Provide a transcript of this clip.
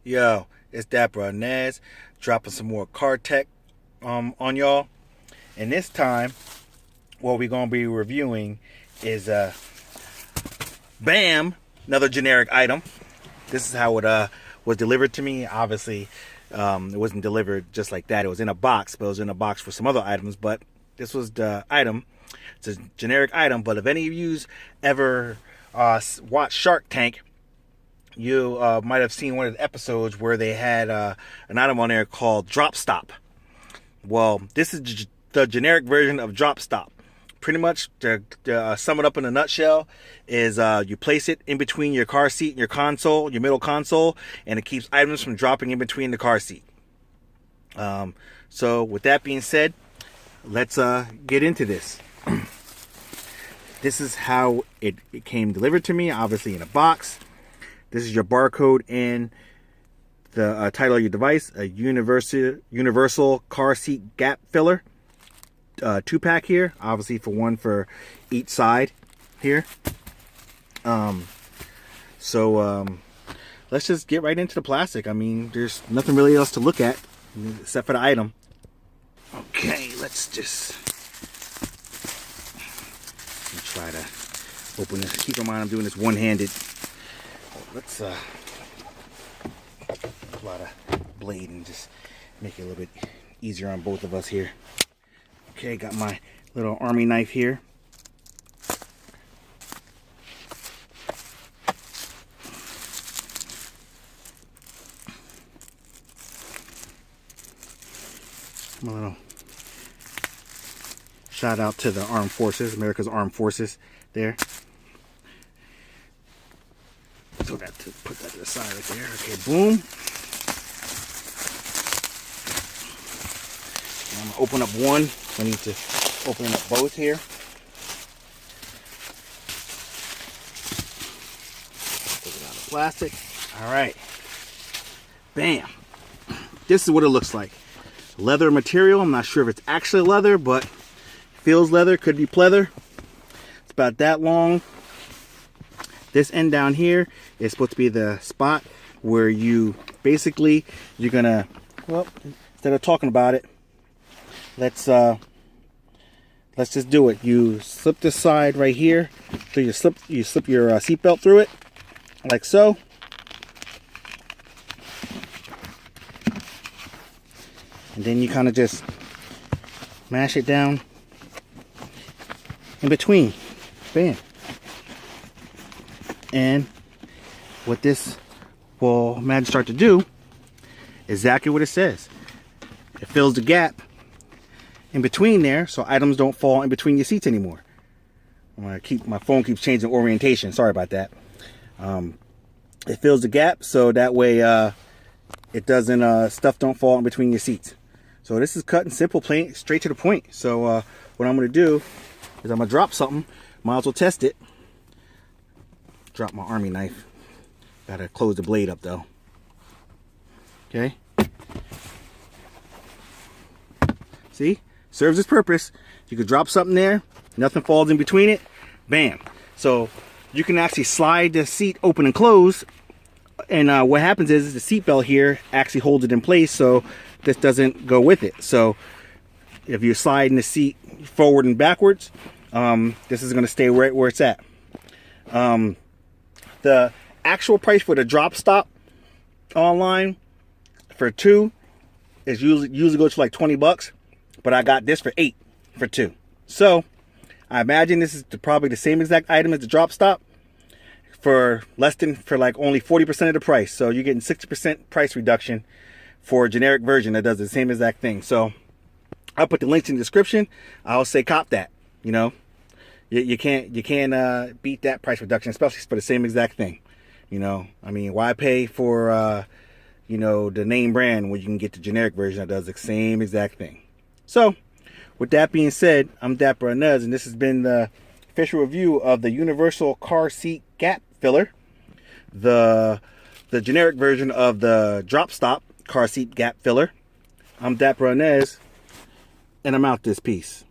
Yo, it's Dapper Nez dropping some more car tech on y'all. And this time, what we're gonna be reviewing is bam, another generic item. This is how it was delivered to me. Obviously, it wasn't delivered just like that. It was in a box, but it was in a box for some other items. But this was the item. It's a generic item. But if any of you's ever watched Shark Tank, you might have seen one of the episodes where they had an item on there called Drop Stop. Well, this is the generic version of Drop Stop. Pretty much, to sum it up in a nutshell, is you place it in between your car seat and your console, your middle console, and it keeps items from dropping in between the car seat. So with that being said, let's get into this. This is how it came delivered to me, obviously in a box. This is your barcode and the title of your device, a universal car seat gap filler. 2-pack here, obviously for each side here. Let's just get right into the plastic. I mean, there's nothing really else to look at except for the item. Okay, let's just try to open this. Keep in mind I'm doing this one-handed. Let's pull out a blade and just make it a little bit easier on both of us here. Okay, got my little army knife here. A little shout out to the armed forces, America's armed forces there. So got to put that to the side right there. Okay, boom. I'm gonna open up one. I need to open up both here. Take it out of plastic. All right. Bam. This is what it looks like. Leather material. I'm not sure if it's actually leather, but it feels leather. Could be pleather. It's about that long. This end down here is supposed to be the spot where you're gonna, well, instead of talking about it, let's just do it. You slip this side right here. So you slip your seatbelt through it, like so. And then you kind of just mash it down in between. Bam. And what this will imagine start to do is exactly what it says. It fills the gap in between there, so items don't fall in between your seats anymore. My phone keeps changing orientation. Sorry about that. It fills the gap, so that way it doesn't stuff don't fall in between your seats. So this is cut and simple, plain, straight to the point. So what I'm going to do is I'm going to drop something. Might as well test it. Drop my army knife. Gotta close the blade up though. Okay. See? Serves its purpose. You could drop something there. Nothing falls in between it. Bam. So you can actually slide the seat open and close. And what happens is the seat belt here actually holds it in place so this doesn't go with it. So if you're sliding the seat forward and backwards, this is going to stay right where it's at. The actual price for the Drop Stop online for 2 is usually goes to like $20, but I got this for 8 for 2. So I imagine this is probably the same exact item as the Drop Stop for like only 40% of the price. So you're getting 60% price reduction for a generic version that does the same exact thing. So I'll put the links in the description. I'll say cop that. You know, you can't beat that price reduction, especially for the same exact thing. You know, I mean, why pay for the name brand when you can get the generic version that does the same exact thing? So with that being said, I'm Dapper Nez, and this has been the official review of the Universal Car Seat Gap Filler, the generic version of the Drop Stop Car Seat Gap Filler. I'm Dapper Nez, and I'm out this piece.